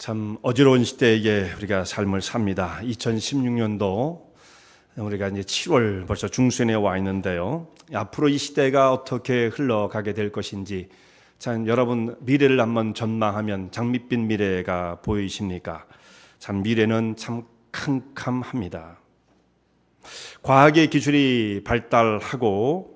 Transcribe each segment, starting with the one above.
참 어지러운 시대에 우리가 삶을 삽니다. 2016년도 우리가 이제 7월 벌써 중순에 와 있는데요. 앞으로 이 시대가 어떻게 흘러가게 될 것인지 참 여러분 미래를 한번 전망하면 장밋빛 미래가 보이십니까? 참 미래는 참 캄캄합니다. 과학의 기술이 발달하고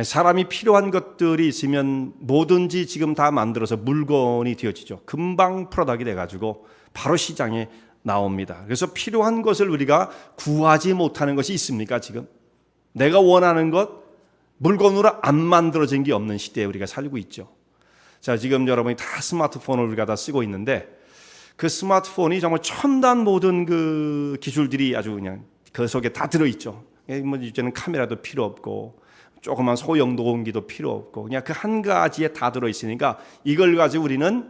사람이 필요한 것들이 있으면 뭐든지 지금 다 만들어서 물건이 되어지죠. 금방 프로덕이 돼가지고 바로 시장에 나옵니다. 그래서 필요한 것을 우리가 구하지 못하는 것이 있습니까? 지금 내가 원하는 것 물건으로 안 만들어진 게 없는 시대에 우리가 살고 있죠. 자, 지금 여러분이 다 스마트폰을 우리가 다 쓰고 있는데 그 스마트폰이 정말 첨단 모든 그 기술들이 아주 그냥 그 속에 다 들어있죠. 뭐 이제는 카메라도 필요 없고 조그만 소형 녹음기도 필요 없고 그냥 그 한 가지에 다 들어있으니까 이걸 가지고 우리는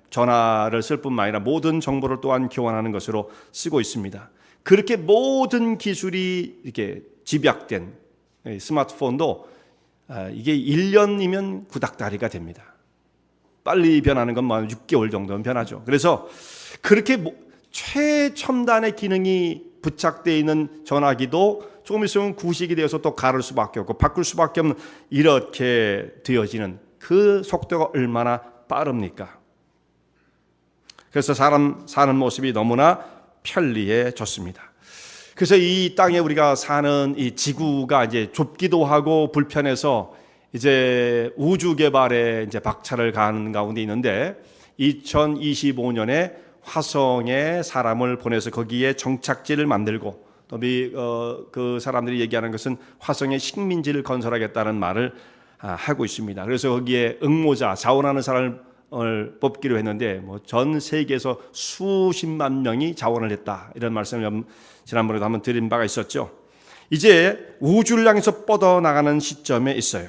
전화를 쓸 뿐만 아니라 모든 정보를 또한 교환하는 것으로 쓰고 있습니다. 그렇게 모든 기술이 이렇게 집약된 스마트폰도 이게 1년이면 구닥다리가 됩니다. 빨리 변하는 건 뭐 6개월 정도는 변하죠. 그래서 그렇게 최첨단의 기능이 부착되어 있는 전화기도 조금 있으면 구식이 되어서 또 가를 수밖에 없고 바꿀 수밖에 없는 이렇게 되어지는 그 속도가 얼마나 빠릅니까? 그래서 사람 사는 모습이 너무나 편리해졌습니다. 그래서 이 땅에 우리가 사는 이 지구가 이제 좁기도 하고 불편해서 이제 우주 개발에 이제 박차를 가는 가운데 있는데 2025년에 화성에 사람을 보내서 거기에 정착지를 만들고 또 그 사람들이 얘기하는 것은 화성에 식민지를 건설하겠다는 말을 하고 있습니다. 그래서 거기에 응모자, 자원하는 사람을 뽑기로 했는데 뭐 전 세계에서 수십만 명이 자원을 했다 이런 말씀을 지난번에도 한번 드린 바가 있었죠. 이제 우주를 향해서 뻗어나가는 시점에 있어요.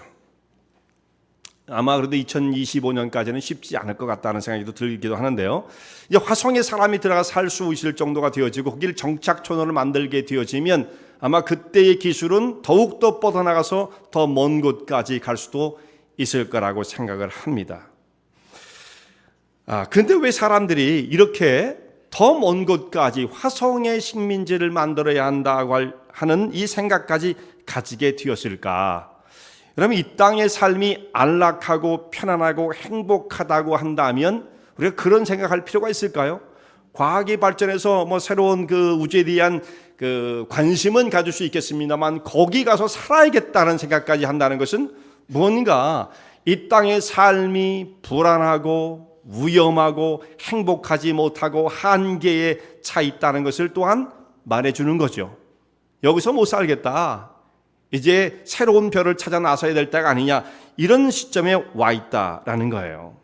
아마 그래도 2025년까지는 쉽지 않을 것 같다는 생각이 들기도 하는데요. 이제 화성에 사람이 들어가 살 수 있을 정도가 되어지고 거기를 정착촌으로 만들게 되어지면 아마 그때의 기술은 더욱더 뻗어나가서 더 먼 곳까지 갈 수도 있을 거라고 생각을 합니다. 그런데 왜 사람들이 이렇게 더 먼 곳까지 화성의 식민지를 만들어야 한다고 하는 이 생각까지 가지게 되었을까? 여러분 이 땅의 삶이 안락하고 편안하고 행복하다고 한다면 우리가 그런 생각할 필요가 있을까요? 과학이 발전해서 뭐 새로운 그 우주에 대한 그 관심은 가질 수 있겠습니다만 거기 가서 살아야겠다는 생각까지 한다는 것은 뭔가 이 땅의 삶이 불안하고 위험하고 행복하지 못하고 한계에 차 있다는 것을 또한 말해주는 거죠. 여기서 못 살겠다. 이제 새로운 별을 찾아 나서야 될 때가 아니냐 이런 시점에 와 있다라는 거예요.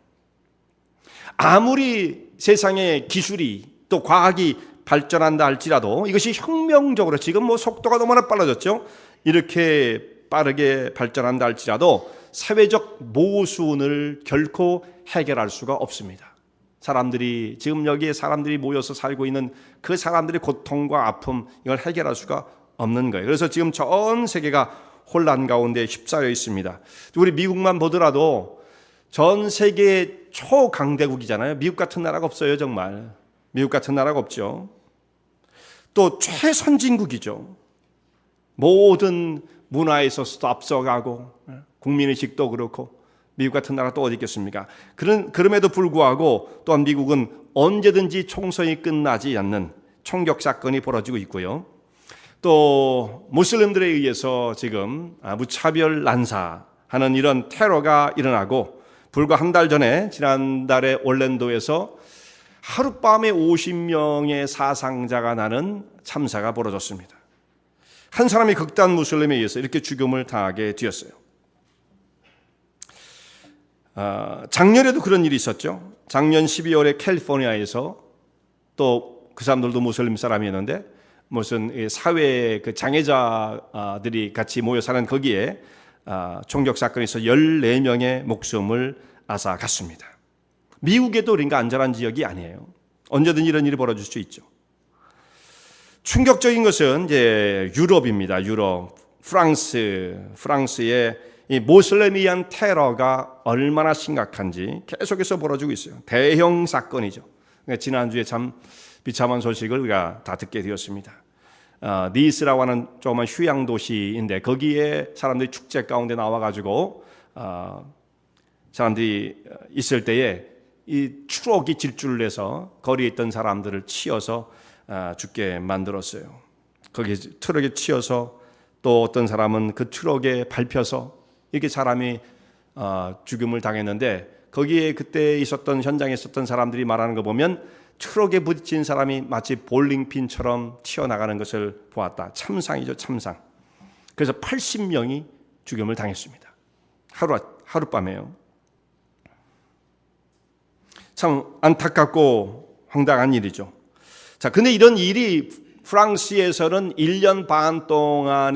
아무리 세상의 기술이 또 과학이 발전한다 할지라도 이것이 혁명적으로 지금 뭐 속도가 너무나 빨라졌죠. 이렇게 빠르게 발전한다 할지라도 사회적 모순을 결코 해결할 수가 없습니다. 사람들이 지금 여기에 사람들이 모여서 살고 있는 그 사람들의 고통과 아픔 이걸 해결할 수가 없는 거예요. 그래서 지금 전 세계가 혼란 가운데 휩싸여 있습니다. 우리 미국만 보더라도 전 세계의 초강대국이잖아요. 미국 같은 나라가 없어요. 정말 미국 같은 나라가 없죠. 또 최선진국이죠. 모든 문화에 있어서도 앞서가고 국민의식도 그렇고 미국 같은 나라 또 어디 있겠습니까? 그럼에도 불구하고 또한 미국은 언제든지 총선이 끝나지 않는 총격 사건이 벌어지고 있고요. 또 무슬림들에 의해서 지금 무차별 난사하는 이런 테러가 일어나고 불과 한 달 전에 지난달에 올랜도에서 하룻밤에 50명의 사상자가 나는 참사가 벌어졌습니다. 한 사람이 극단 무슬림에 의해서 이렇게 죽음을 당하게 되었어요. 작년에도 그런 일이 있었죠. 작년 12월에 캘리포니아에서 또 그 사람들도 무슬림 사람이었는데 무슨 사회 그 장애자들이 같이 모여 사는 거기에 총격 사건에서 14명의 목숨을 앗아갔습니다. 미국에도 그러니까 안전한 지역이 아니에요. 언제든 이런 일이 벌어질 수 있죠. 충격적인 것은 이제 유럽입니다. 유럽, 프랑스의 이 모슬렘에 의한 테러가 얼마나 심각한지 계속해서 벌어지고 있어요. 대형 사건이죠. 지난주에 참 비참한 소식을 우리가 다 듣게 되었습니다. 니스라고 하는 조그만 휴양 도시인데 거기에 사람들이 축제 가운데 나와가지고 사람들이 있을 때에 이 트럭이 질주를 해서 거리에 있던 사람들을 치어서 죽게 만들었어요. 거기 트럭에 치여서 또 어떤 사람은 그 트럭에 밟혀서 이렇게 사람이 죽음을 당했는데 거기에 그때 있었던 현장에 있었던 사람들이 말하는 거 보면 트럭에 부딪힌 사람이 마치 볼링핀처럼 튀어나가는 것을 보았다. 참상이죠, 참상. 그래서 80명이 죽음을 당했습니다. 하룻밤에요. 참 안타깝고 황당한 일이죠. 자, 근데 이런 일이 프랑스에서는 1년 반 동안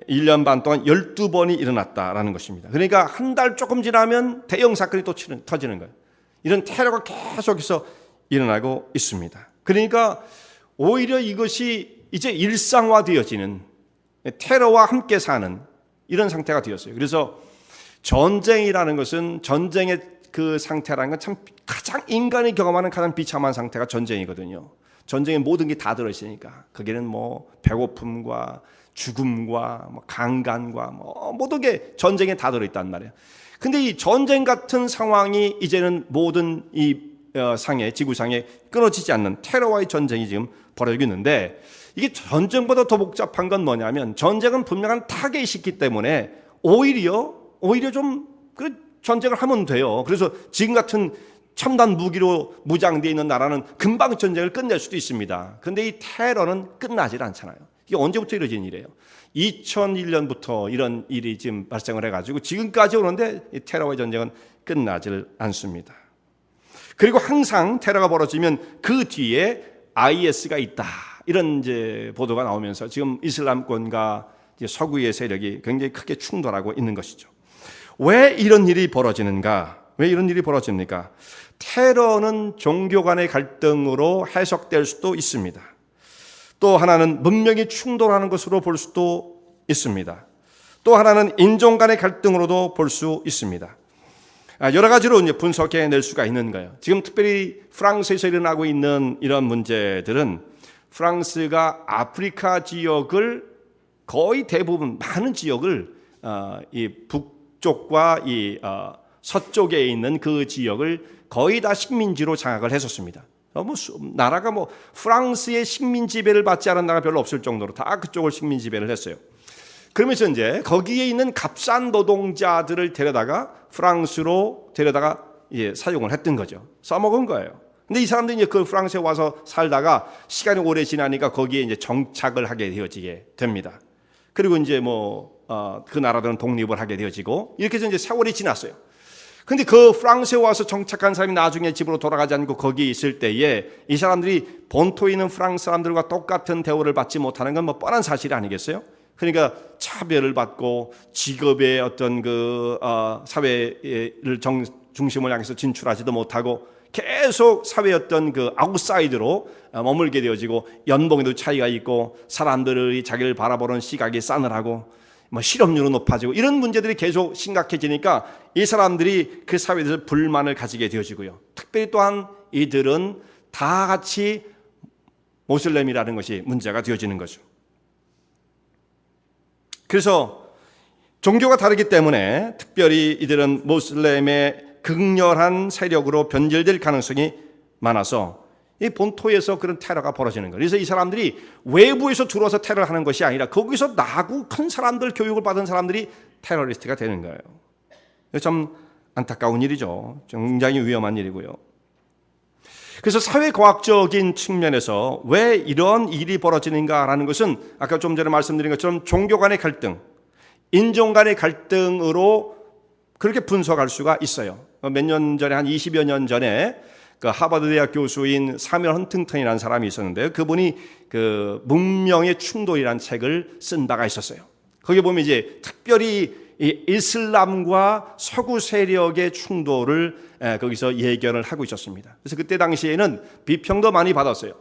12번이 일어났다라는 것입니다. 그러니까 한 달 조금 지나면 대형 사건이 또 터지는 거예요. 이런 테러가 계속해서 일어나고 있습니다. 그러니까 오히려 이것이 이제 일상화되어지는 테러와 함께 사는 이런 상태가 되었어요. 그래서 전쟁이라는 것은 전쟁의 그 상태라는 건 참 가장 인간이 경험하는 가장 비참한 상태가 전쟁이거든요. 전쟁에 모든 게 다 들어있으니까 거기는 뭐 배고픔과 죽음과 뭐 강간과 뭐 모든 게 전쟁에 다 들어있단 말이에요. 근데 이 전쟁 같은 상황이 이제는 모든 이 지구상에 끊어지지 않는 테러와의 전쟁이 지금 벌어지고 있는데 이게 전쟁보다 더 복잡한 건 뭐냐면 전쟁은 분명한 타겟이 있기 때문에 오히려 좀 전쟁을 하면 돼요. 그래서 지금 같은 첨단 무기로 무장되어 있는 나라는 금방 전쟁을 끝낼 수도 있습니다. 그런데 이 테러는 끝나질 않잖아요. 이게 언제부터 이루어진 일이에요? 2001년부터 이런 일이 지금 발생을 해가지고 지금까지 오는데 이 테러와 전쟁은 끝나질 않습니다. 그리고 항상 테러가 벌어지면 그 뒤에 IS가 있다. 이런 이제 보도가 나오면서 지금 이슬람권과 이제 서구의 세력이 굉장히 크게 충돌하고 있는 것이죠. 왜 이런 일이 벌어지는가? 왜 이런 일이 벌어집니까? 테러는 종교 간의 갈등으로 해석될 수도 있습니다. 또 하나는 문명이 충돌하는 것으로 볼 수도 있습니다. 또 하나는 인종 간의 갈등으로도 볼 수 있습니다. 여러 가지로 이제 분석해낼 수가 있는 거예요. 지금 특별히 프랑스에서 일어나고 있는 이런 문제들은 프랑스가 아프리카 지역을 거의 대부분 많은 지역을 이 북쪽과 이 서쪽에 있는 그 지역을 거의 다 식민지로 장악을 했었습니다. 나라가 프랑스의 식민 지배를 받지 않은 나라가 별로 없을 정도로 다 그쪽을 식민 지배를 했어요. 그러면서 이제 거기에 있는 값싼 노동자들을 프랑스로 데려다가 사용을 했던 거죠. 써먹은 거예요. 근데 이 사람들이 이제 그 프랑스에 와서 살다가 시간이 오래 지나니까 거기에 이제 정착을 하게 되어지게 됩니다. 그리고 이제 그 나라들은 독립을 하게 되어지고 이렇게 해서 이제 세월이 지났어요. 근데 그 프랑스에 와서 정착한 사람이 나중에 집으로 돌아가지 않고 거기에 있을 때에 이 사람들이 본토에 있는 프랑스 사람들과 똑같은 대우를 받지 못하는 건 뻔한 사실이 아니겠어요? 그러니까 차별을 받고 직업의 어떤 그 사회를 중심을 향해서 진출하지도 못하고 계속 사회의 어떤 그 아웃사이드로 머물게 되어지고 연봉에도 차이가 있고 사람들이 자기를 바라보는 시각이 싸늘하고 실업률은 높아지고 이런 문제들이 계속 심각해지니까 이 사람들이 그 사회에 대해서 불만을 가지게 되어지고요. 특별히 또한 이들은 다 같이 모슬렘이라는 것이 문제가 되어지는 거죠. 그래서 종교가 다르기 때문에 특별히 이들은 모슬렘의 극렬한 세력으로 변질될 가능성이 많아서 이 본토에서 그런 테러가 벌어지는 거예요. 그래서 이 사람들이 외부에서 들어와서 테러를 하는 것이 아니라 거기서 나고 큰 사람들, 교육을 받은 사람들이 테러리스트가 되는 거예요. 참 안타까운 일이죠. 굉장히 위험한 일이고요. 그래서 사회과학적인 측면에서 왜 이런 일이 벌어지는가라는 것은 아까 좀 전에 말씀드린 것처럼 종교 간의 갈등, 인종 간의 갈등으로 그렇게 분석할 수가 있어요. 몇 년 전에 한 20여 년 전에 그 하버드 대학 교수인 사뮤엘 헌팅턴이라는 사람이 있었는데요. 그분이 그 문명의 충돌이라는 책을 쓴 바가 있었어요. 거기 보면 이제 특별히 이 이슬람과 서구 세력의 충돌을 거기서 예견을 하고 있었습니다. 그래서 그때 당시에는 비평도 많이 받았어요.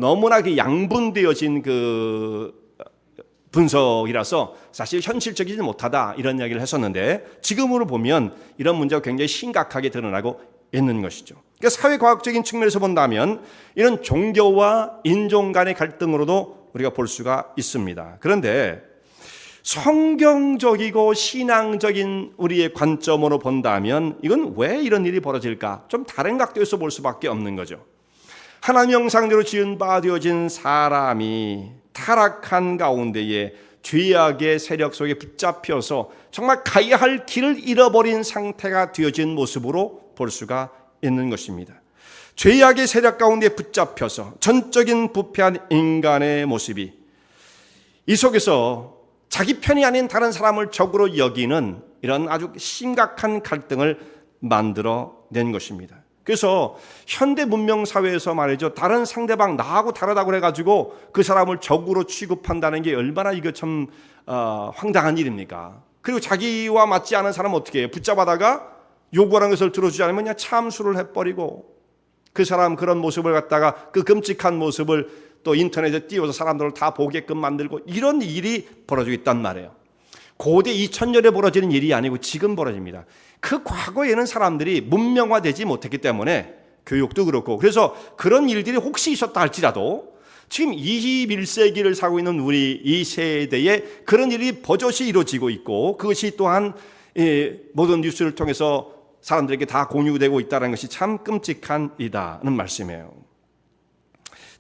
너무나 양분되어진 그 분석이라서 사실 현실적이지 못하다 이런 이야기를 했었는데 지금으로 보면 이런 문제가 굉장히 심각하게 드러나고 있는 것이죠. 그러니까 사회과학적인 측면에서 본다면 이런 종교와 인종 간의 갈등으로도 우리가 볼 수가 있습니다. 그런데 성경적이고 신앙적인 우리의 관점으로 본다면 이건 왜 이런 일이 벌어질까? 좀 다른 각도에서 볼 수밖에 없는 거죠. 하나님 형상대로 지은 바 되어진 사람이 타락한 가운데에 죄악의 세력 속에 붙잡혀서 정말 가야 할 길을 잃어버린 상태가 되어진 모습으로 볼 수가 있는 것입니다. 죄악의 세력 가운데 붙잡혀서 전적인 부패한 인간의 모습이 이 속에서 자기 편이 아닌 다른 사람을 적으로 여기는 이런 아주 심각한 갈등을 만들어낸 것입니다. 그래서 현대 문명 사회에서 말이죠, 다른 상대방 나하고 다르다고 해가지고 그 사람을 적으로 취급한다는 게 얼마나 이거 참 황당한 일입니까? 그리고 자기와 맞지 않은 사람은 어떻게 해요? 붙잡아다가 요구하는 것을 들어주지 않으면 그냥 참수를 해버리고 그 사람 그런 모습을 갖다가 그 끔찍한 모습을 또 인터넷에 띄워서 사람들을 다 보게끔 만들고 이런 일이 벌어지고 있단 말이에요. 고대 2000년에 벌어지는 일이 아니고 지금 벌어집니다. 그 과거에는 사람들이 문명화되지 못했기 때문에 교육도 그렇고 그래서 그런 일들이 혹시 있었다 할지라도 지금 21세기를 살고 있는 우리 이 세대에 그런 일이 버젓이 이루어지고 있고 그것이 또한 모든 뉴스를 통해서 사람들에게 다 공유되고 있다는 것이 참 끔찍한 일이라는 말씀이에요.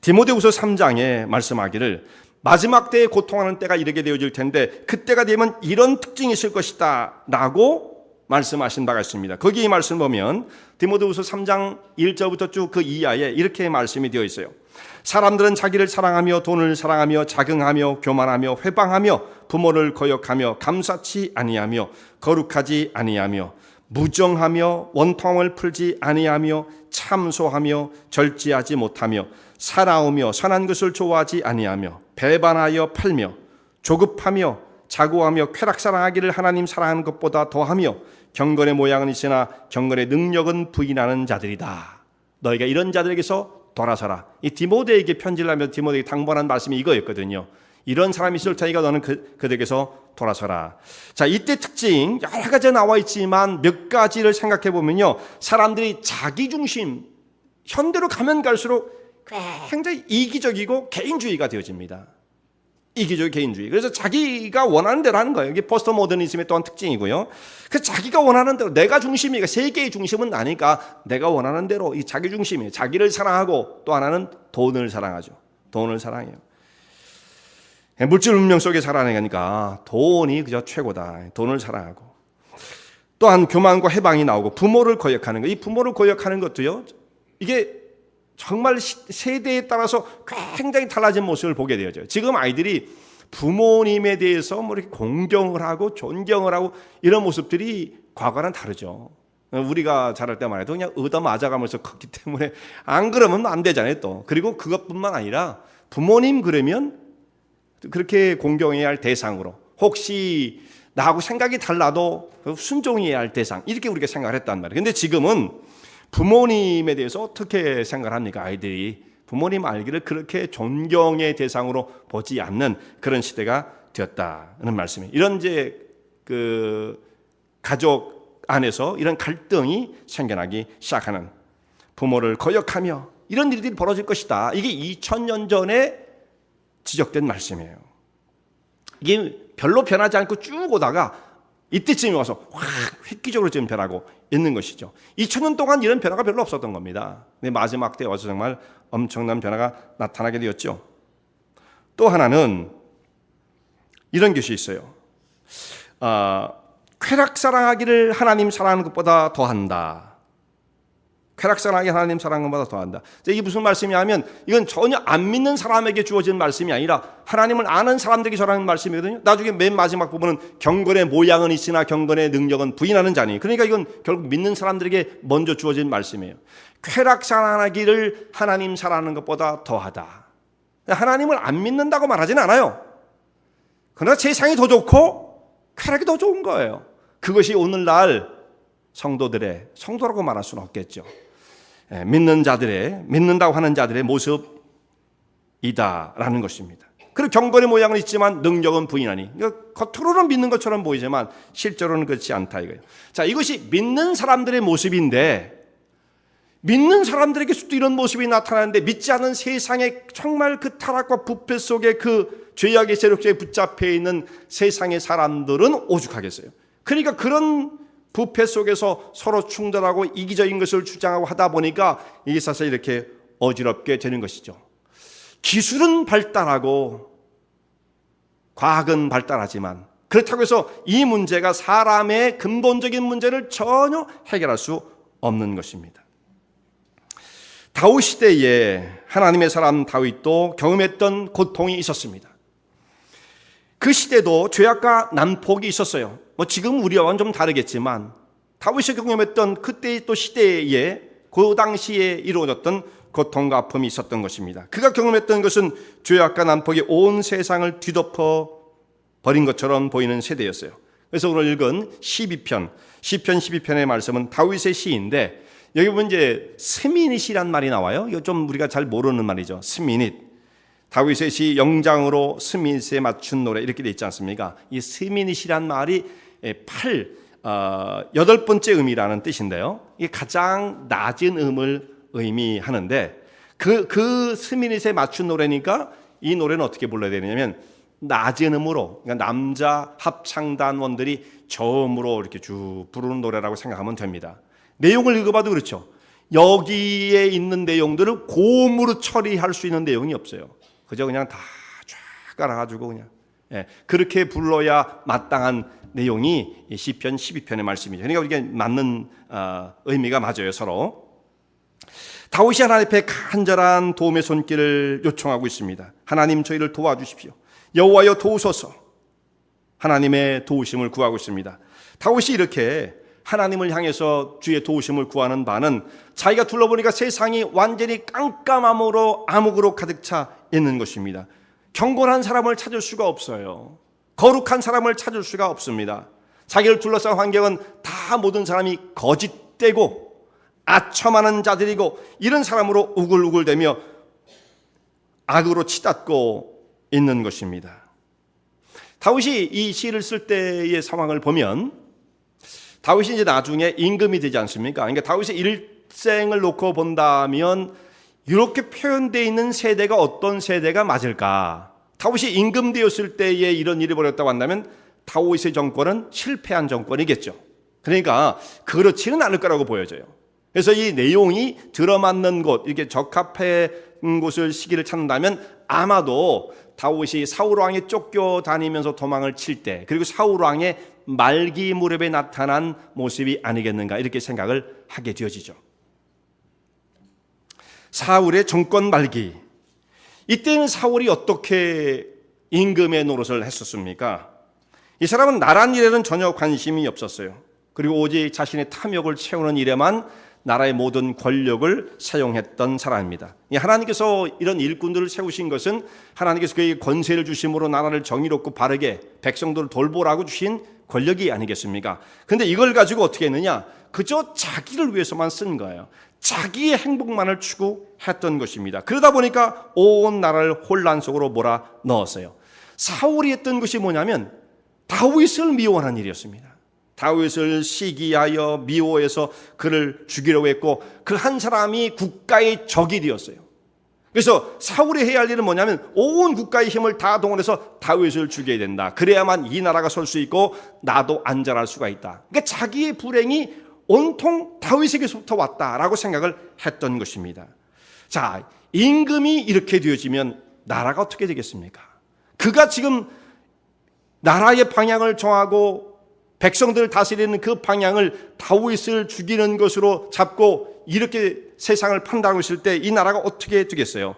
디모데후서 3장에 말씀하기를 마지막 때에 고통하는 때가 이르게 되어질 텐데 그때가 되면 이런 특징이 있을 것이다 라고 말씀하신 바가 있습니다. 거기 이 말씀 보면 디모데후서 3장 1절부터 쭉 그 이하에 이렇게 말씀이 되어 있어요. 사람들은 자기를 사랑하며 돈을 사랑하며 자긍하며 교만하며 회방하며 부모를 거역하며 감사치 아니하며 거룩하지 아니하며 무정하며 원통을 풀지 아니하며 참소하며 절제하지 못하며 사나우며 선한 것을 좋아하지 아니하며 배반하여 팔며 조급하며 자고하며 쾌락사랑하기를 하나님 사랑하는 것보다 더하며 경건의 모양은 있으나 경건의 능력은 부인하는 자들이다. 너희가 이런 자들에게서 돌아서라. 이 디모데에게 편지를 하며 디모데에게 당부하는 말씀이 이거였거든요. 이런 사람이 있을 테니까 너는 그들에게서 돌아서라. 자, 이때 특징 여러 가지 나와 있지만 몇 가지를 생각해 보면요, 사람들이 자기중심, 현대로 가면 갈수록 굉장히 이기적이고 개인주의가 되어집니다. 이기적인 개인주의. 그래서 자기가 원하는 대로 하는 거예요. 이게 포스트 모더니즘의 또한 특징이고요. 그래서 자기가 원하는 대로 내가 중심이니까 세계의 중심은 아니까 내가 원하는 대로 이 자기 중심이에요. 자기를 사랑하고 또 하나는 돈을 사랑하죠. 돈을 사랑해요. 물질 운명 속에 살아내니까 돈이 그저 최고다. 돈을 사랑하고 또한 교만과 해방이 나오고 부모를 거역하는 거. 이 부모를 거역하는 것도요. 이게 정말 세대에 따라서 굉장히 달라진 모습을 보게 되어져요. 지금 아이들이 부모님에 대해서 뭐 이렇게 공경을 하고 존경을 하고 이런 모습들이 과거와는 다르죠. 우리가 자랄 때만 해도 그냥 얻어맞아가면서 컸기 때문에 안 그러면 안 되잖아요 또. 그리고 그것뿐만 아니라 부모님 그러면 그렇게 공경해야 할 대상으로 혹시 나하고 생각이 달라도 순종해야 할 대상 이렇게 우리가 생각을 했단 말이에요. 근데 지금은 부모님에 대해서 어떻게 생각을 합니까? 아이들이 부모님 알기를 그렇게 존경의 대상으로 보지 않는 그런 시대가 되었다는 말씀이에요. 이런 이제 그 가족 안에서 이런 갈등이 생겨나기 시작하는 부모를 거역하며 이런 일들이 벌어질 것이다. 이게 2000년 전에 지적된 말씀이에요. 이게 별로 변하지 않고 쭉 오다가 이때쯤에 와서 확 획기적으로 지금 변하고 있는 것이죠. 2000년 동안 이런 변화가 별로 없었던 겁니다. 근데 마지막 때에 와서 정말 엄청난 변화가 나타나게 되었죠. 또 하나는 이런 것이 있어요. 쾌락 사랑하기를 하나님 사랑하는 것보다 더한다. 쾌락 사랑하기 하나님 사랑하는 것보다 더한다. 이게 무슨 말씀이냐면 이건 전혀 안 믿는 사람에게 주어진 말씀이 아니라 하나님을 아는 사람들에게 전하는 말씀이거든요. 나중에 맨 마지막 부분은 경건의 모양은 있으나 경건의 능력은 부인하는 자니. 그러니까 이건 결국 믿는 사람들에게 먼저 주어진 말씀이에요. 쾌락 사랑하기를 하나님 사랑하는 것보다 더하다. 하나님을 안 믿는다고 말하지는 않아요. 그러나 세상이 더 좋고 쾌락이 더 좋은 거예요. 그것이 오늘날 성도라고 말할 수는 없겠죠. 믿는 자들의, 믿는다고 하는 자들의 모습이다라는 것입니다. 그리고 경건의 모양은 있지만 능력은 부인하니. 그러니까 겉으로는 믿는 것처럼 보이지만 실제로는 그렇지 않다 이거예요. 자, 이것이 믿는 사람들의 모습인데 믿는 사람들에게서도 이런 모습이 나타나는데 믿지 않은 세상의 정말 그 타락과 부패 속에 그 죄악의 세력에 붙잡혀 있는 세상의 사람들은 오죽하겠어요. 그러니까 그런 부패 속에서 서로 충돌하고 이기적인 것을 주장하고 하다 보니까 이게 사실 이렇게 어지럽게 되는 것이죠. 기술은 발달하고 과학은 발달하지만 그렇다고 해서 이 문제가 사람의 근본적인 문제를 전혀 해결할 수 없는 것입니다. 다윗 시대에 하나님의 사람 다윗도 경험했던 고통이 있었습니다. 그 시대도 죄악과 난폭이 있었어요. 지금 우리와는 좀 다르겠지만 다윗이 경험했던 그때의 또 시대에 그 당시에 이루어졌던 고통과 아픔이 있었던 것입니다. 그가 경험했던 것은 죄악과 난폭이 온 세상을 뒤덮어 버린 것처럼 보이는 세대였어요. 그래서 오늘 읽은 시편 12편의 말씀은 다윗의 시인데 여기 보면 이제 스미닛이란 말이 나와요. 이거 좀 우리가 잘 모르는 말이죠. 스미닛. 다윗의 시 영장으로 스미닛에 맞춘 노래 이렇게 돼 있지 않습니까? 이 스미닛이란 말이 여덟 번째 음이라는 뜻인데요. 이게 가장 낮은 음을 의미하는데 그 스미닛에 맞춘 노래니까 이 노래는 어떻게 불러야 되냐면 낮은 음으로, 그러니까 남자 합창단원들이 저음으로 이렇게 쭉 부르는 노래라고 생각하면 됩니다. 내용을 읽어봐도 그렇죠. 여기에 있는 내용들을 고음으로 처리할 수 있는 내용이 없어요. 그저 그냥 다 쫙 깔아가지고 그냥 그렇게 불러야 마땅한 내용이 시편 12편의 말씀이죠. 그러니까 이게 맞는 의미가 맞아요, 서로. 다윗이 하나님 앞에 간절한 도움의 손길을 요청하고 있습니다. 하나님 저희를 도와주십시오. 여호와여 도우소서. 하나님의 도우심을 구하고 있습니다. 다윗이 이렇게 하나님을 향해서 주의 도우심을 구하는 바는 자기가 둘러보니까 세상이 완전히 깜깜함으로 암흑으로 가득 차 있는 것입니다. 경건한 사람을 찾을 수가 없어요. 거룩한 사람을 찾을 수가 없습니다. 자기를 둘러싼 환경은 다 모든 사람이 거짓되고 아첨하는 자들이고 이런 사람으로 우글우글대며 악으로 치닫고 있는 것입니다. 다윗이 이 시를 쓸 때의 상황을 보면 다윗이 이제 나중에 임금이 되지 않습니까? 그러니까 다윗의 일생을 놓고 본다면 이렇게 표현되어 있는 세대가 어떤 세대가 맞을까? 다윗이 임금 되었을 때에 이런 일이 벌어졌다고 한다면 다윗의 정권은 실패한 정권이겠죠. 그러니까 그렇지는 않을 거라고 보여져요. 그래서 이 내용이 들어맞는 곳, 이렇게 적합한 곳을 시기를 찾는다면 아마도 다윗이 사울 왕에 쫓겨다니면서 도망을 칠 때, 그리고 사울 왕의 말기 무렵에 나타난 모습이 아니겠는가 이렇게 생각을 하게 되어지죠. 사울의 정권 말기, 이때는 사울이 어떻게 임금의 노릇을 했었습니까? 이 사람은 나란 일에는 전혀 관심이 없었어요. 그리고 오직 자신의 탐욕을 채우는 일에만 나라의 모든 권력을 사용했던 사람입니다. 하나님께서 이런 일꾼들을 세우신 것은 하나님께서 그에게 권세를 주심으로 나라를 정의롭고 바르게 백성들을 돌보라고 주신 권력이 아니겠습니까? 그런데 이걸 가지고 어떻게 했느냐? 그저 자기를 위해서만 쓴 거예요. 자기의 행복만을 추구했던 것입니다. 그러다 보니까 온 나라를 혼란 속으로 몰아넣었어요. 사울이 했던 것이 뭐냐면 다윗을 미워하는 일이었습니다. 다윗을 시기하여 미워해서 그를 죽이려고 했고 그 한 사람이 국가의 적이 되었어요. 그래서 사울이 해야 할 일은 뭐냐면 온 국가의 힘을 다 동원해서 다윗을 죽여야 된다. 그래야만 이 나라가 설 수 있고 나도 안전할 수가 있다. 그러니까 자기의 불행이 온통 다윗에게서부터 왔다라고 생각을 했던 것입니다. 자, 임금이 이렇게 되어지면 나라가 어떻게 되겠습니까? 그가 지금 나라의 방향을 정하고 백성들을 다스리는 그 방향을 다윗을 죽이는 것으로 잡고 이렇게 세상을 판단하고 있을 때 이 나라가 어떻게 되겠어요?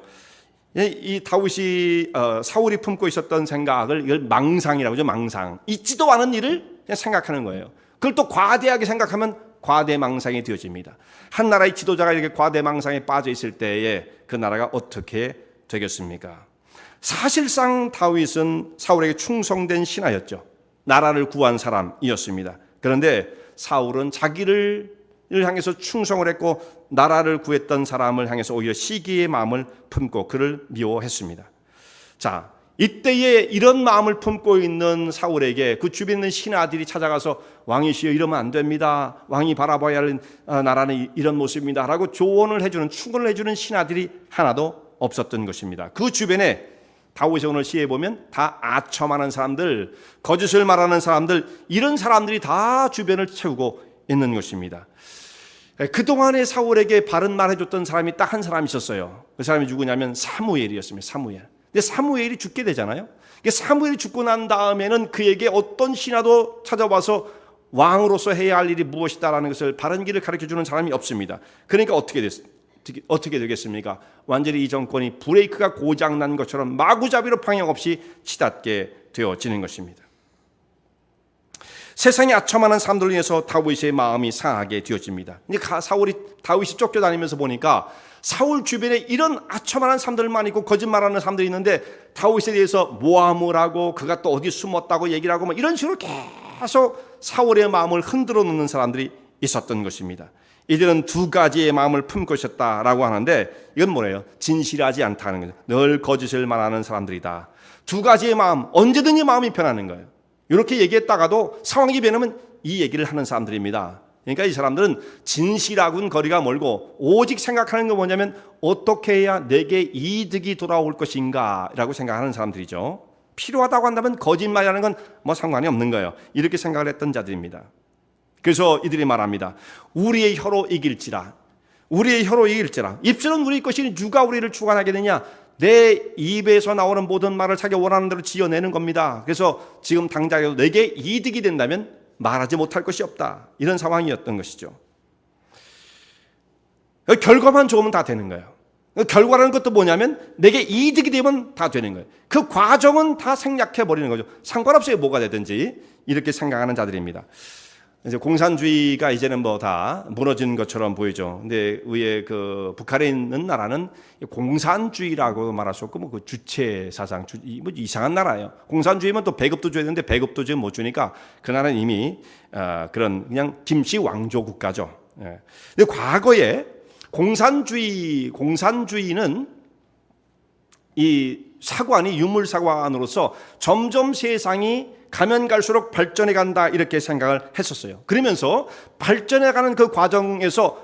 이 다윗이 사울이 품고 있었던 생각을 이걸 망상이라고 하죠. 망상. 있지도 않은 일을 그냥 생각하는 거예요. 그걸 또 과대하게 생각하면 과대망상이 되어집니다. 한 나라의 지도자가 이렇게 과대망상에 빠져 있을 때에 그 나라가 어떻게 되겠습니까? 사실상 다윗은 사울에게 충성된 신하였죠. 나라를 구한 사람이었습니다. 그런데 사울은 자기를 향해서 충성을 했고 나라를 구했던 사람을 향해서 오히려 시기의 마음을 품고 그를 미워했습니다. 자, 이때에 이런 마음을 품고 있는 사울에게 그 주변에 있는 신하들이 찾아가서 왕이시여 이러면 안 됩니다. 왕이 바라봐야 할 나라는 이런 모습입니다. 라고 조언을 해주는, 충고를 해주는 신하들이 하나도 없었던 것입니다. 그 주변에 다윗이 오늘 시에 보면 다 아첨하는 사람들, 거짓을 말하는 사람들, 이런 사람들이 다 주변을 채우고 있는 것입니다. 그동안에 사울에게 바른 말 해줬던 사람이 딱 한 사람이 있었어요. 그 사람이 누구냐면 사무엘이었습니다. 사무엘. 근데 사무엘이 죽게 되잖아요. 사무엘이 죽고 난 다음에는 그에게 어떤 신하도 찾아와서 왕으로서 해야 할 일이 무엇이다라는 것을 바른 길을 가르쳐주는 사람이 없습니다. 그러니까 어떻게 되겠습니까? 완전히 이 정권이 브레이크가 고장난 것처럼 마구잡이로 방향 없이 치닫게 되어지는 것입니다. 세상에 아첨하는 사람들로 인해서 다윗의 마음이 상하게 되어집니다. 이제 다윗이 쫓겨다니면서 보니까 사울 주변에 이런 아첨하는 사람들만 있고 거짓말하는 사람들이 있는데 다윗에 대해서 모함을 하고 그가 또 어디 숨었다고 얘기를 하고 이런 식으로 계속 사울의 마음을 흔들어 놓는 사람들이 있었던 것입니다. 이들은 두 가지의 마음을 품고 있었다라고 하는데 이건 뭐예요? 진실하지 않다는 거죠. 늘 거짓을 말하는 사람들이다. 두 가지의 마음, 언제든지 마음이 변하는 거예요. 이렇게 얘기했다가도 상황이 변하면 이 얘기를 하는 사람들입니다. 그러니까 이 사람들은 진실하고는 거리가 멀고 오직 생각하는 건 뭐냐면 어떻게 해야 내게 이득이 돌아올 것인가 라고 생각하는 사람들이죠. 필요하다고 한다면 거짓말이라는 건 뭐 상관이 없는 거예요. 이렇게 생각을 했던 자들입니다. 그래서 이들이 말합니다. 우리의 혀로 이길지라. 입술은 우리 것이니 누가 우리를 주관하겠느냐. 내 입에서 나오는 모든 말을 자기가 원하는 대로 지어내는 겁니다. 그래서 지금 당장에도 내게 이득이 된다면 말하지 못할 것이 없다. 이런 상황이었던 것이죠. 결과만 좋으면 다 되는 거예요. 결과라는 것도 뭐냐면 내게 이득이 되면 다 되는 거예요. 그 과정은 다 생략해버리는 거죠. 상관없어요. 뭐가 되든지. 이렇게 생각하는 자들입니다. 이제 공산주의가 이제는 뭐 다 무너진 것처럼 보이죠. 근데 위에 그 북한에 있는 나라는 공산주의라고 말할 수 없고 뭐 그 주체 사상, 뭐 이상한 나라예요. 공산주의면 또 배급도 줘야 되는데 배급도 지금 못 주니까 그 나라는 이미 그런 그냥 김씨 왕조 국가죠. 예. 근데 과거에 공산주의는 이 사관이 유물사관으로서 점점 세상이 가면 갈수록 발전해 간다 이렇게 생각을 했었어요. 그러면서 발전해 가는 그 과정에서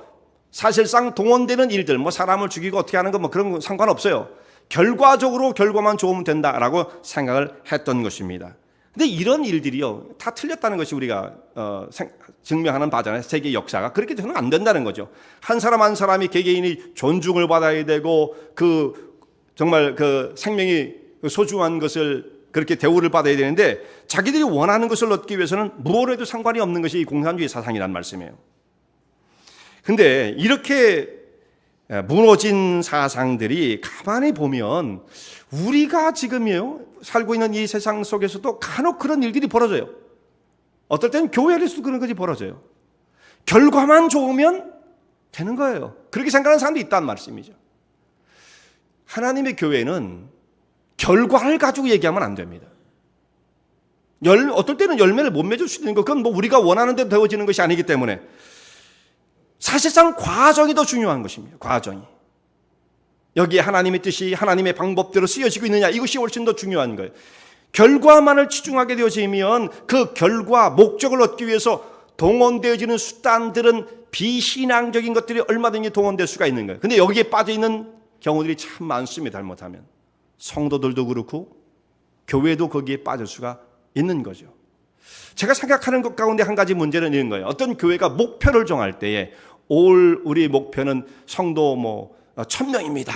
사실상 동원되는 일들, 뭐 사람을 죽이고 어떻게 하는 거 뭐 그런 건 상관없어요. 결과적으로 결과만 좋으면 된다라고 생각을 했던 것입니다. 근데 이런 일들이요 다 틀렸다는 것이 우리가 증명하는 바잖아요. 세계 역사가 그렇게 되면 안 된다는 거죠. 한 사람 한 사람이 개개인이 존중을 받아야 되고 그 정말 그 생명이 소중한 것을 그렇게 대우를 받아야 되는데 자기들이 원하는 것을 얻기 위해서는 무엇을 해도 상관이 없는 것이 공산주의 사상이란 말씀이에요. 근데 이렇게 무너진 사상들이 가만히 보면 우리가 지금이요 살고 있는 이 세상 속에서도 간혹 그런 일들이 벌어져요. 어떨 때는 교회에서도 그런 것이 벌어져요. 결과만 좋으면 되는 거예요. 그렇게 생각하는 사람도 있다는 말씀이죠. 하나님의 교회는 결과를 가지고 얘기하면 안 됩니다. 어떨 때는 열매를 못 맺을 수 있는 거 그건 뭐 우리가 원하는 대로 되어지는 것이 아니기 때문에 사실상 과정이 더 중요한 것입니다. 과정이. 여기에 하나님의 뜻이 하나님의 방법대로 쓰여지고 있느냐 이것이 훨씬 더 중요한 거예요. 결과만을 치중하게 되어지면 그 결과, 목적을 얻기 위해서 동원되어지는 수단들은 비신앙적인 것들이 얼마든지 동원될 수가 있는 거예요. 근데 여기에 빠져있는 경우들이 참 많습니다. 잘못하면. 성도들도 그렇고 교회도 거기에 빠질 수가 있는 거죠. 제가 생각하는 것 가운데 한 가지 문제는 이런 거예요. 어떤 교회가 목표를 정할 때에 올 우리 목표는 성도 1000명입니다.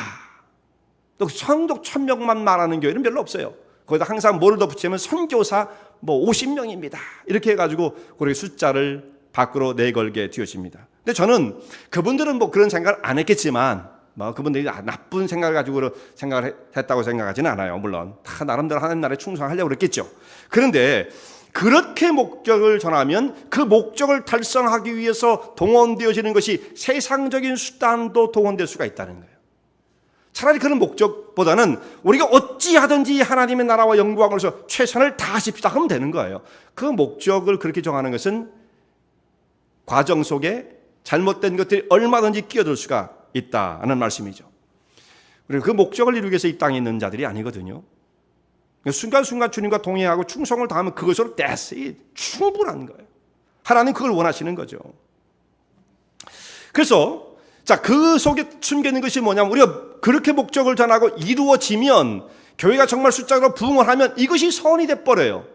또 성도 1000명만 말하는 교회는 별로 없어요. 거기다 항상 뭐를 덧붙이면 선교사 50명입니다. 이렇게 해가지고 그렇게 숫자를 밖으로 내걸게 되어집니다. 근데 저는 그분들은 그런 생각을 안 했겠지만 그분들이 나쁜 생각을 가지고 생각을 했다고 생각하지는 않아요. 물론 다 나름대로 하나님 나라에 충성하려고 그랬겠죠. 그런데 그렇게 목적을 전하면 그 목적을 달성하기 위해서 동원되어지는 것이 세상적인 수단도 동원될 수가 있다는 거예요. 차라리 그런 목적보다는 우리가 어찌하든지 하나님의 나라와 영광을 위해서 최선을 다하십시다 하면 되는 거예요. 그 목적을 그렇게 정하는 것은 과정 속에 잘못된 것들이 얼마든지 끼어들 수가 있다는 말씀이죠. 그리고 그 목적을 이루기 위해서 이 땅에 있는 자들이 아니거든요. 순간순간 주님과 동행하고 충성을 다하면 그것으로 충분한 거예요. 하나님 그걸 원하시는 거죠. 그래서 그 속에 숨겨 있는 것이 뭐냐면, 우리가 그렇게 목적을 전하고 이루어지면, 교회가 정말 숫자로 부흥을 하면 이것이 선이 돼버려요.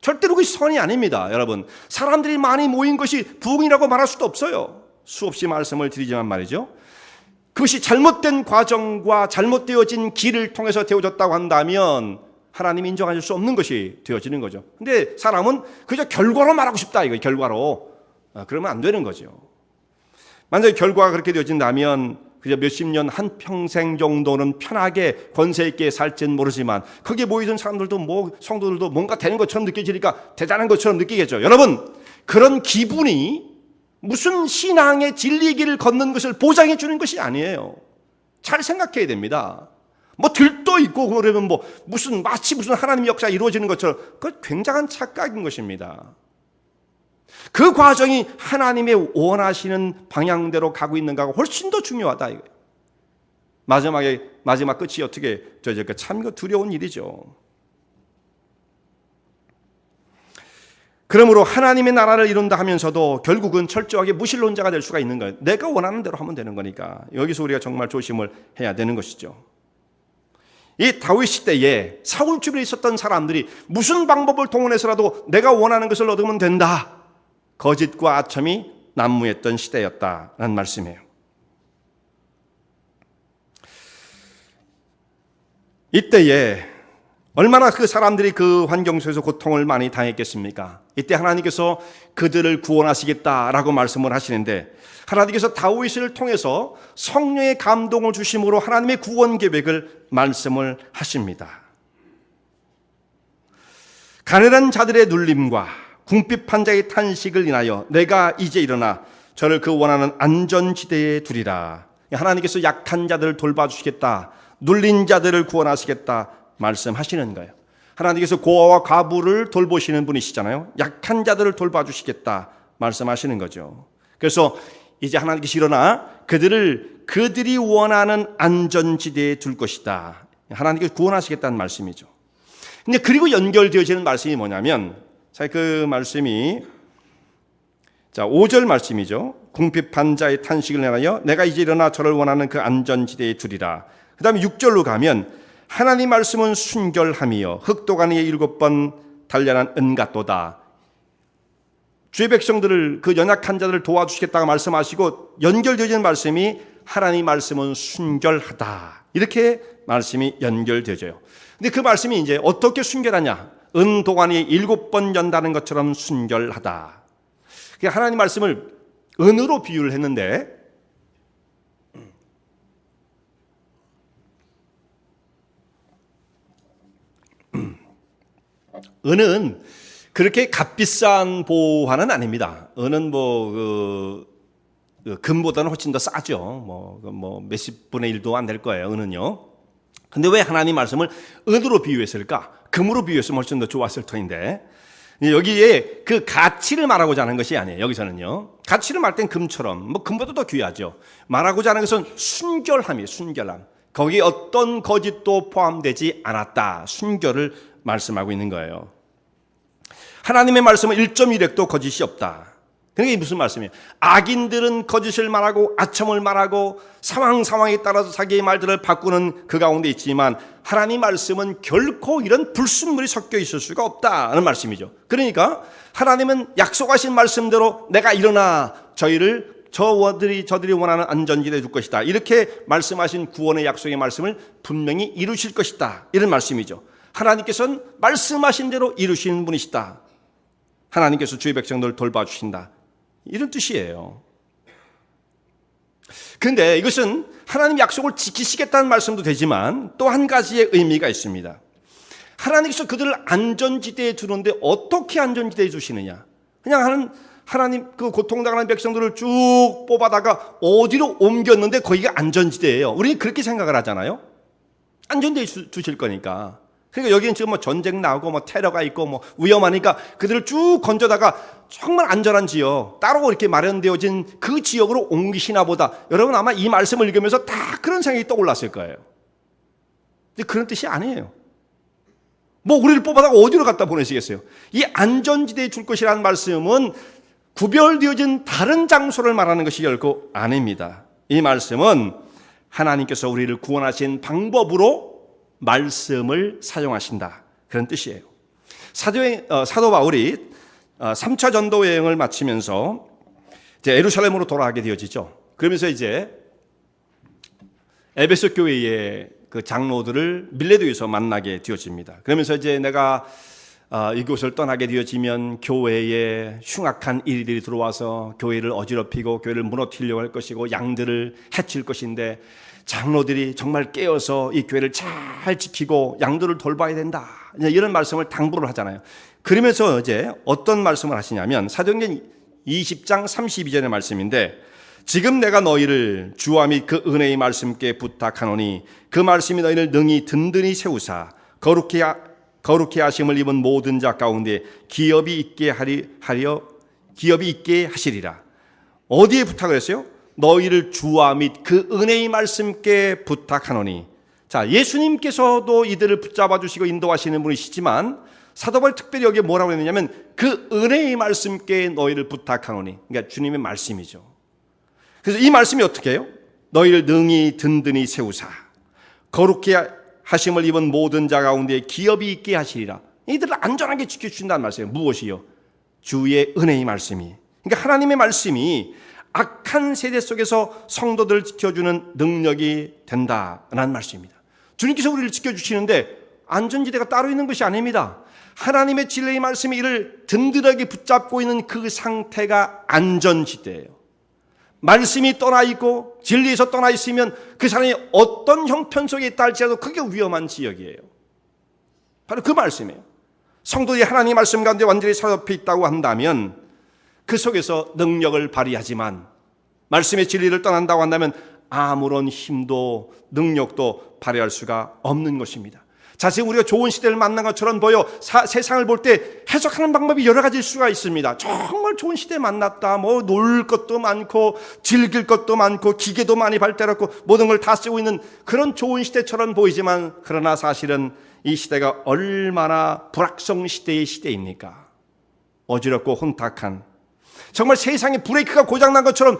절대로 그것이 선이 아닙니다. 여러분, 사람들이 많이 모인 것이 부흥이라고 말할 수도 없어요. 수없이 말씀을 드리지만 말이죠, 그것이 잘못된 과정과 잘못되어진 길을 통해서 되어졌다고 한다면 하나님이 인정하실 수 없는 것이 되어지는 거죠. 근데 사람은 그저 결과로 말하고 싶다, 이거 결과로. 그러면 안 되는 거죠. 만약에 결과가 그렇게 되어진다면 그저 몇십 년, 한 평생 정도는 편하게 권세 있게 살지는 모르지만, 거기에 모이던 사람들도 성도들도 뭔가 되는 것처럼 느껴지니까 대단한 것처럼 느끼겠죠. 여러분, 그런 기분이 무슨 신앙의 진리의 길을 걷는 것을 보장해 주는 것이 아니에요. 잘 생각해야 됩니다. 들떠 있고 그러면 마치 무슨 하나님의 역사가 이루어지는 것처럼, 그건 굉장한 착각인 것입니다. 그 과정이 하나님의 원하시는 방향대로 가고 있는가가 훨씬 더 중요하다, 이거예요. 마지막 끝이 어떻게 되어질까? 참 두려운 일이죠. 그러므로 하나님의 나라를 이룬다 하면서도 결국은 철저하게 무신론자가 될 수가 있는 거예요. 내가 원하는 대로 하면 되는 거니까. 여기서 우리가 정말 조심을 해야 되는 것이죠. 이 다윗 시대에 사울 주변에 있었던 사람들이 무슨 방법을 동원해서라도 내가 원하는 것을 얻으면 된다, 거짓과 아첨이 난무했던 시대였다라는 말씀이에요. 이때에 얼마나 그 사람들이 그 환경 속에서 고통을 많이 당했겠습니까? 이때 하나님께서 그들을 구원하시겠다라고 말씀을 하시는데, 하나님께서 다윗을 통해서 성령의 감동을 주심으로 하나님의 구원 계획을 말씀을 하십니다. 가난한 자들의 눌림과 궁핍한 자의 탄식을 인하여 내가 이제 일어나 저를 그 원하는 안전지대에 두리라. 하나님께서 약한 자들을 돌봐주시겠다, 눌린 자들을 구원하시겠다 말씀하시는 거예요. 하나님께서 고아와 과부를 돌보시는 분이시잖아요. 약한 자들을 돌봐주시겠다 말씀하시는 거죠. 그래서 이제 하나님께서 일어나 그들이 원하는 안전지대에 둘 것이다. 하나님께서 구원하시겠다는 말씀이죠. 근데 그리고 연결되어지는 말씀이 뭐냐면, 그 말씀이 5절 말씀이죠. 궁핍한 자의 탄식을 내하여 내가 이제 일어나 저를 원하는 그 안전지대에 두리라. 그 다음에 6절로 가면 하나님 말씀은 순결함이여 흑도가니에 7번 단련한 은같도다. 주의 백성들을, 그 연약한 자들을 도와주시겠다고 말씀하시고 연결되어지는 말씀이 하나님 말씀은 순결하다, 이렇게 말씀이 연결되어져요. 근데 그 말씀이 이제 어떻게 순결하냐? 은도가니에 7번 연다는 것처럼 순결하다. 하나님 말씀을 은으로 비유를 했는데, 은은 그렇게 값비싼 보화는 아닙니다. 은은 금보다는 훨씬 더 싸죠. 몇십 분의 1도 안 될 거예요, 은은요. 근데 왜 하나님 말씀을 은으로 비유했을까? 금으로 비유했으면 훨씬 더 좋았을 터인데, 여기에 그 가치를 말하고자 하는 것이 아니에요. 여기서는요, 가치를 말할 땐 금처럼, 금보다 더 귀하죠. 말하고자 하는 것은 순결함이에요. 순결함. 거기에 어떤 거짓도 포함되지 않았다, 순결을 말씀하고 있는 거예요. 하나님의 말씀은 1.1핵도 거짓이 없다. 그게 무슨 말씀이에요? 악인들은 거짓을 말하고 아첨을 말하고 상황에 따라서 자기의 말들을 바꾸는 그 가운데 있지만, 하나님 말씀은 결코 이런 불순물이 섞여 있을 수가 없다는 말씀이죠. 그러니까 하나님은 약속하신 말씀대로 내가 일어나 저들이 원하는 안전지대에 둘 것이다, 이렇게 말씀하신 구원의 약속의 말씀을 분명히 이루실 것이다, 이런 말씀이죠. 하나님께서는 말씀하신 대로 이루시는 분이시다. 하나님께서 주의 백성들을 돌봐주신다, 이런 뜻이에요. 그런데 이것은 하나님 약속을 지키시겠다는 말씀도 되지만 또 한 가지의 의미가 있습니다. 하나님께서 그들을 안전지대에 두는데 어떻게 안전지대에 두시느냐? 그냥 하나님 그 고통당하는 백성들을 쭉 뽑아다가 어디로 옮겼는데 거기가 안전지대예요. 우리는 그렇게 생각을 하잖아요. 안전지대에 두실 거니까. 그러니까 여기는 지금 전쟁 나오고 테러가 있고 위험하니까 그들을 쭉 건져다가 정말 안전한 지역, 따로 이렇게 마련되어진 그 지역으로 옮기시나 보다. 여러분 아마 이 말씀을 읽으면서 다 그런 생각이 떠올랐을 거예요. 근데 그런 뜻이 아니에요. 뭐 우리를 뽑아다가 어디로 갖다 보내시겠어요? 이 안전지대에 줄 것이라는 말씀은 구별되어진 다른 장소를 말하는 것이 결코 아닙니다. 이 말씀은 하나님께서 우리를 구원하신 방법으로 말씀을 사용하신다, 그런 뜻이에요. 사도 바울이 3차 전도 여행을 마치면서 이제 예루살렘으로 돌아가게 되어지죠. 그러면서 이제 에베소 교회의 그 장로들을 밀레도에서 만나게 되어집니다. 그러면서 이제 내가 이곳을 떠나게 되어지면 교회에 흉악한 일들이 들어와서 교회를 어지럽히고 교회를 무너뜨리려고 할 것이고 양들을 해칠 것인데 장로들이 정말 깨어서 이 교회를 잘 지키고 양들을 돌봐야 된다, 이런 말씀을 당부를 하잖아요. 그러면서 이제 어떤 말씀을 하시냐면 사도행전 20장 32절의 말씀인데, 지금 내가 너희를 주와 및 그 은혜의 말씀께 부탁하노니 그 말씀이 너희를 능히 든든히 세우사 거룩히 하심을 입은 모든 자 가운데 기업이 있게 하시리라. 어디에 부탁을 했어요? 너희를 주와 및 그 은혜의 말씀께 부탁하노니. 자, 예수님께서도 이들을 붙잡아 주시고 인도하시는 분이시지만 사도 바울이 특별히 여기에 뭐라고 했느냐면 그 은혜의 말씀께 너희를 부탁하노니, 그러니까 주님의 말씀이죠. 그래서 이 말씀이 어떻게 해요? 너희를 능히 든든히 세우사 거룩히 하심을 입은 모든 자 가운데 기업이 있게 하시리라. 이들을 안전하게 지켜주신다는 말씀이에요. 무엇이요? 주의 은혜의 말씀이. 그러니까 하나님의 말씀이 악한 세대 속에서 성도들을 지켜주는 능력이 된다는 말씀입니다. 주님께서 우리를 지켜주시는데 안전지대가 따로 있는 것이 아닙니다. 하나님의 진리의 말씀이 이를 든든하게 붙잡고 있는 그 상태가 안전지대예요. 말씀이 떠나 있고 진리에서 떠나 있으면 그 사람이 어떤 형편 속에 있다 할지라도 그게 위험한 지역이에요. 바로 그 말씀이에요. 성도들이 하나님의 말씀 가운데 완전히 사로잡혀 있다고 한다면 그 속에서 능력을 발휘하지만 말씀의 진리를 떠난다고 한다면 아무런 힘도 능력도 발휘할 수가 없는 것입니다. 자, 지금 우리가 좋은 시대를 만난 것처럼 보여 세상을 볼 때 해석하는 방법이 여러 가지일 수가 있습니다. 정말 좋은 시대에 만났다, 뭐 놀 것도 많고 즐길 것도 많고 기계도 많이 발달했고 모든 걸 다 쓰고 있는 그런 좋은 시대처럼 보이지만, 그러나 사실은 이 시대가 얼마나 불확성 시대의 시대입니까? 어지럽고 혼탁한, 정말 세상에 브레이크가 고장난 것처럼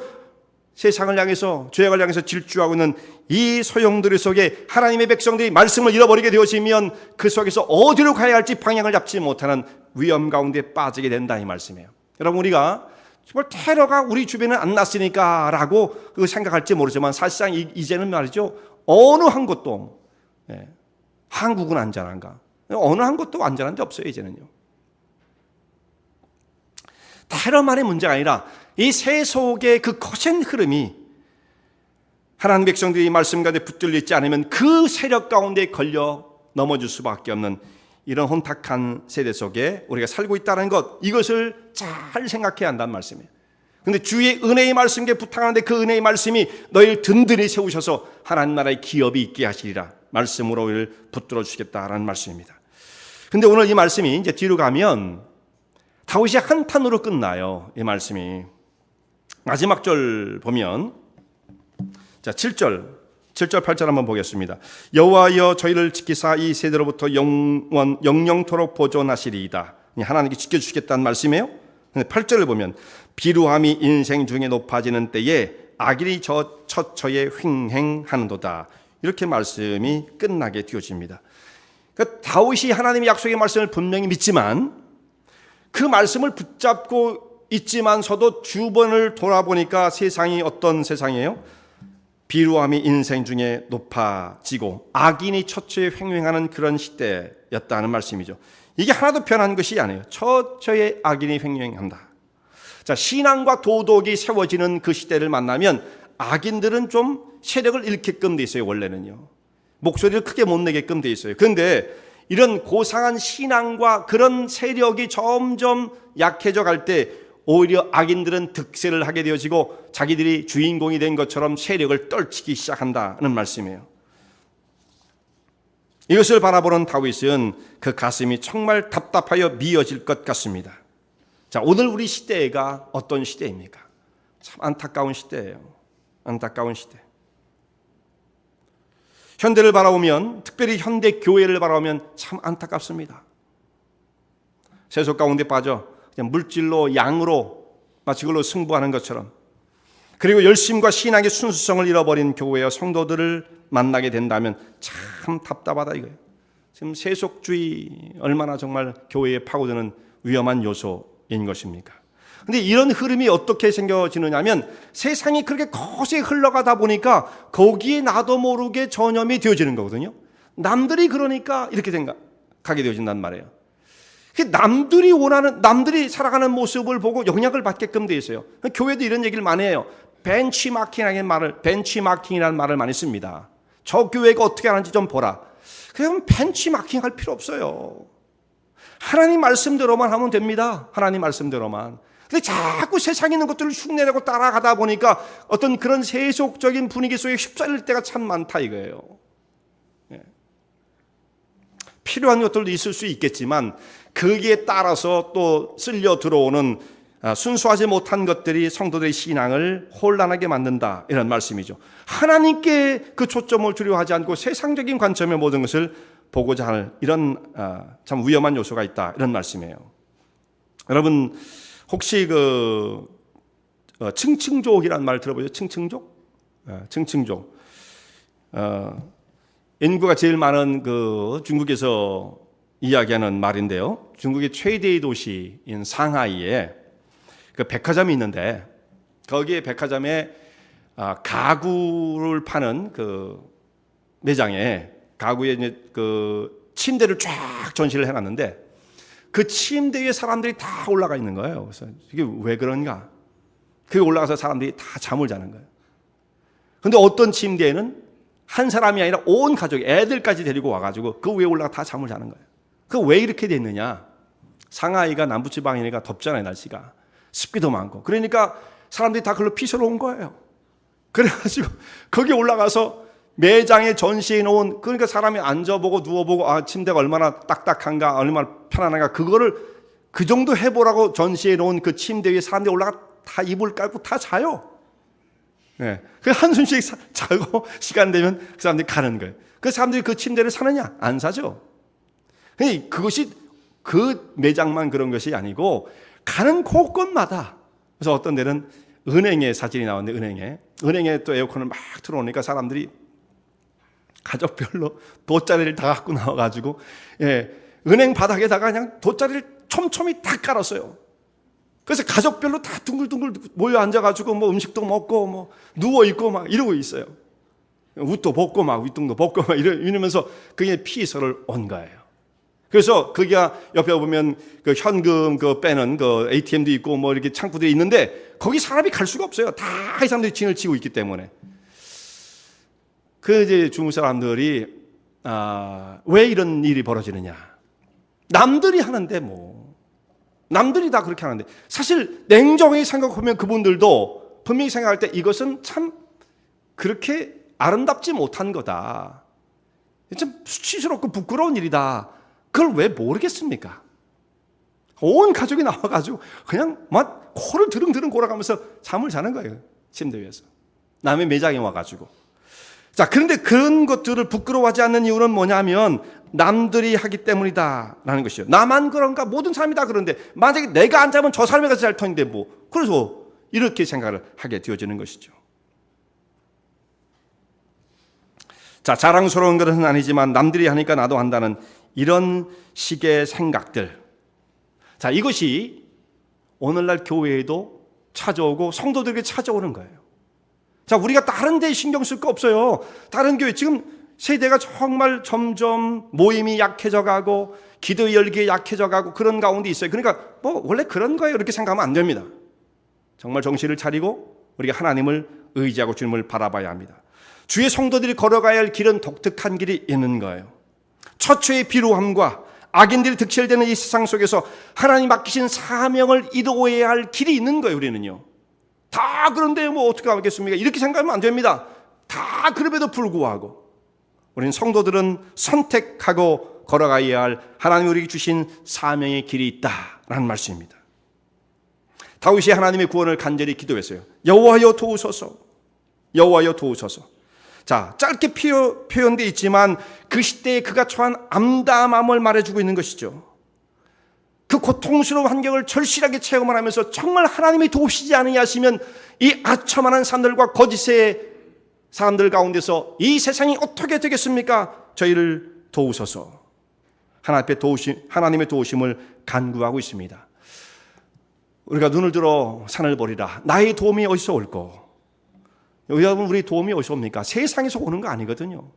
세상을 향해서, 죄악을 향해서 질주하고 있는 이 소용돌이 속에 하나님의 백성들이 말씀을 잃어버리게 되어지면 그 속에서 어디로 가야 할지 방향을 잡지 못하는 위험 가운데 빠지게 된다, 이 말씀이에요. 여러분, 우리가 정말 테러가 우리 주변에 안 났으니까 라고 생각할지 모르지만 사실상 이제는 말이죠, 어느 한 곳도, 한국은 안전한가? 어느 한 곳도 안전한 데 없어요, 이제는요. 테러만의 문제가 아니라 이 세속의 그 거센 흐름이 하나님 백성들이 말씀 가운데 붙들려 있지 않으면 그 세력 가운데 걸려 넘어질 수밖에 없는 이런 혼탁한 세대 속에 우리가 살고 있다는 것, 이것을 잘 생각해야 한다는 말씀이에요. 그런데 주의 은혜의 말씀께 부탁하는데 그 은혜의 말씀이 너희를 든든히 세우셔서 하나님 나라의 기업이 있게 하시리라, 말씀으로 우리를 붙들어 주시겠다라는 말씀입니다. 그런데 오늘 이 말씀이 이제 뒤로 가면 다윗이 한탄으로 끝나요. 이 말씀이 마지막 절 보면, 자, 7절 8절 한번 보겠습니다. 여호와여 저희를 지키사 이 세대로부터 영영토록 보존하시리이다. 하나님께 지켜주시겠다는 말씀이에요. 근데 8절을 보면 비루함이 인생 중에 높아지는 때에 악인이 처처에 횡행하는도다, 이렇게 말씀이 끝나게 되어집니다. 그러니까 다윗이 하나님의 약속의 말씀을 분명히 믿지만 그 말씀을 붙잡고 있지만서도 주변을 돌아보니까 세상이 어떤 세상이에요? 비루함이 인생 중에 높아지고 악인이 처처에 횡행하는 그런 시대였다는 말씀이죠. 이게 하나도 변한 것이 아니에요. 처처에 악인이 횡행한다. 자, 신앙과 도덕이 세워지는 그 시대를 만나면 악인들은 좀 세력을 잃게끔 돼 있어요. 원래는요, 목소리를 크게 못 내게끔 돼 있어요. 그런데 이런 고상한 신앙과 그런 세력이 점점 약해져 갈 때 오히려 악인들은 득세를 하게 되어지고 자기들이 주인공이 된 것처럼 세력을 떨치기 시작한다는 말씀이에요. 이것을 바라보는 다윗은 그 가슴이 정말 답답하여 미어질 것 같습니다. 자, 오늘 우리 시대가 어떤 시대입니까? 참 안타까운 시대예요. 안타까운 시대. 현대를 바라보면, 특별히 현대 교회를 바라보면 참 안타깝습니다. 세속 가운데 빠져 그냥 물질로, 양으로 마치 그걸로 승부하는 것처럼, 그리고 열심과 신앙의 순수성을 잃어버린 교회와 성도들을 만나게 된다면 참 답답하다 이거예요. 지금 세속주의 얼마나 정말 교회에 파고드는 위험한 요소인 것입니까? 근데 이런 흐름이 어떻게 생겨지느냐 하면, 세상이 그렇게 거세게 흘러가다 보니까 거기에 나도 모르게 전염이 되어지는 거거든요. 남들이 그러니까 이렇게 생각하게 되어진단 말이에요. 남들이 원하는, 남들이 살아가는 모습을 보고 영향을 받게끔 되어 있어요. 교회도 이런 얘기를 많이 해요. 벤치마킹이라는 말을 많이 씁니다. 저 교회가 어떻게 하는지 좀 보라. 그럼 벤치마킹 할 필요 없어요. 하나님 말씀대로만 하면 됩니다. 하나님 말씀대로만. 근데 자꾸 세상에 있는 것들을 흉내내고 따라가다 보니까 어떤 그런 세속적인 분위기 속에 휩쓸릴 때가 참 많다 이거예요. 필요한 것들도 있을 수 있겠지만 거기에 따라서 또 쓸려 들어오는 순수하지 못한 것들이 성도들의 신앙을 혼란하게 만든다, 이런 말씀이죠. 하나님께 그 초점을 두려워 하지 않고 세상적인 관점의 모든 것을 보고자 하는 이런 참 위험한 요소가 있다, 이런 말씀이에요. 여러분 혹시 그 층층족이라는 말 들어보셨죠? 층층족? 층층족. 인구가 제일 많은 그 중국에서 이야기하는 말인데요. 중국의 최대의 도시인 상하이에 그 백화점이 있는데, 거기에 백화점에 가구를 파는 그 매장에 가구에 이제 그 침대를 쫙 전시를 해놨는데, 그 침대 위에 사람들이 다 올라가 있는 거예요. 그래서 이게 왜 그런가? 그게 올라가서 사람들이 다 잠을 자는 거예요. 그런데 어떤 침대에는 한 사람이 아니라 온 가족, 애들까지 데리고 와가지고 그 위에 올라가 다 잠을 자는 거예요. 그 왜 이렇게 됐느냐? 상하이가 남부지방이니까 덥잖아요, 날씨가. 습기도 많고. 그러니까 사람들이 다 그걸로 피서로 온 거예요. 그래가지고 거기 올라가서 매장에 전시해 놓은, 그러니까 사람이 앉아보고 누워보고 침대가 얼마나 딱딱한가, 얼마나 편안한가, 그거를 그 정도 해보라고 전시해 놓은 그 침대 위에 사람들이 올라가 다 이불 깔고 다 자요. 네. 그 한숨씩 자고 시간 되면 그 사람들이 가는 거예요. 그 사람들이 그 침대를 사느냐? 안 사죠. 그것이 그 매장만 그런 것이 아니고 가는 곳곳마다. 그래서 어떤 데는 은행에 사진이 나오는데, 은행에 또 에어컨을 막 틀어놓으니까 사람들이 가족별로 돗자리를 다 갖고 나와가지고, 은행 바닥에다가 그냥 돗자리를 촘촘히 다 깔았어요. 그래서 가족별로 다 둥글둥글 모여 앉아가지고 뭐 음식도 먹고 뭐 누워있고 막 이러고 있어요. 옷도 벗고 막 윗등도 벗고 막 이러면서 그게 피서를 온 거예요. 그래서 거기가 옆에 보면 그 현금 그 빼는 그 ATM도 있고 뭐 이렇게 창구들이 있는데, 거기 사람이 갈 수가 없어요. 다 이 사람들이 진을 치고 있기 때문에. 그 이제 중국 사람들이 왜 이런 일이 벌어지느냐? 남들이 하는데 남들이 다 그렇게 하는데, 사실 냉정히 생각하면 그분들도 분명히 생각할 때 이것은 참 그렇게 아름답지 못한 거다. 참 수치스럽고 부끄러운 일이다. 그걸 왜 모르겠습니까? 온 가족이 나와가지고 그냥 막 코를 드릉드릉 골아가면서 잠을 자는 거예요. 침대 위에서. 남의 매장에 와가지고. 자, 그런데 그런 것들을 부끄러워하지 않는 이유는 뭐냐면 남들이 하기 때문이다라는 것이요. 나만 그런가? 모든 사람이 다 그런데 만약에 내가 안 자면 저 사람이 가서 잘 터인데 뭐. 그래서 이렇게 생각을 하게 되어지는 것이죠. 자, 자랑스러운 것은 아니지만 남들이 하니까 나도 한다는 이런 식의 생각들. 자, 이것이 오늘날 교회에도 찾아오고 성도들에게 찾아오는 거예요. 자, 우리가 다른 데 신경 쓸 거 없어요. 다른 교회 지금 세대가 정말 점점 모임이 약해져 가고 기도 열기에 약해져 가고 그런 가운데 있어요. 그러니까 뭐 원래 그런 거예요, 이렇게 생각하면 안 됩니다. 정말 정신을 차리고 우리가 하나님을 의지하고 주님을 바라봐야 합니다. 주의 성도들이 걸어가야 할 길은 독특한 길이 있는 거예요. 처처의 비루함과 악인들이 득실되는 이 세상 속에서 하나님 맡기신 사명을 이루어야 할 길이 있는 거예요. 우리는요. 다 그런데 뭐 어떻게 하겠습니까? 이렇게 생각하면 안 됩니다. 다 그럼에도 불구하고 우리는 성도들은 선택하고 걸어가야 할 하나님이 우리에게 주신 사명의 길이 있다라는 말씀입니다. 다윗이 하나님의 구원을 간절히 기도했어요. 여호와여 도우소서, 여호와여 도우소서. 자, 짧게 표현되어 있지만 그 시대에 그가 처한 암담함을 말해주고 있는 것이죠. 그 고통스러운 환경을 절실하게 체험을 하면서 정말 하나님이 도우시지 않으시면 이 아첨하는 사람들과 거짓의 사람들 가운데서 이 세상이 어떻게 되겠습니까? 저희를 도우소서. 하나님의 도우심을 간구하고 있습니다. 우리가 눈을 들어 산을 보리라. 나의 도움이 어디서 올꼬? 여러분, 우리 도움이 어디서 옵니까? 세상에서 오는 거 아니거든요.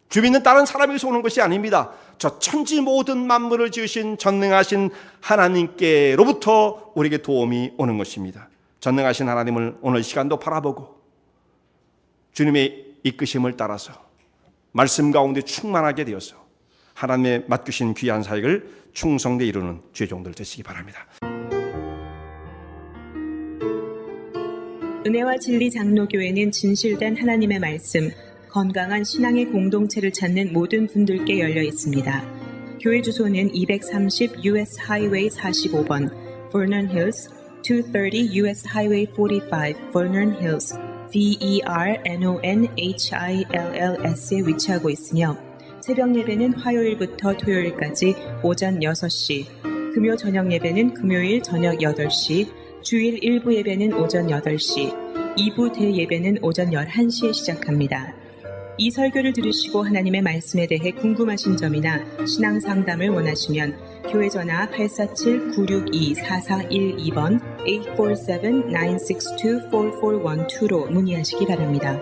주변에 있는 다른 사람에게서 오는 것이 아닙니다. 저 천지 모든 만물을 지으신 전능하신 하나님께로부터 우리에게 도움이 오는 것입니다. 전능하신 하나님을 오늘 시간도 바라보고 주님의 이끄심을 따라서 말씀 가운데 충만하게 되어서 하나님의 맡기신 귀한 사역을 충성되게 이루는 주의 종들 되시기 바랍니다. 은혜와 진리 장로교회는 진실된 하나님의 말씀, 건강한 신앙의 공동체를 찾는 모든 분들께 열려 있습니다. 교회 주소는 230 US Highway 45번, Vernon Hills, 230 US Highway 45, Vernon Hills, VERNONHILLS에 위치하고 있으며 새벽 예배는 화요일부터 토요일까지 오전 6시, 금요 저녁 예배는 금요일 저녁 8시, 주일 1부 예배는 오전 8시, 2부 대예배는 오전 11시에 시작합니다. 이 설교를 들으시고 하나님의 말씀에 대해 궁금하신 점이나 신앙 상담을 원하시면 교회 전화 847-962-4412번 847-962-4412로 문의하시기 바랍니다.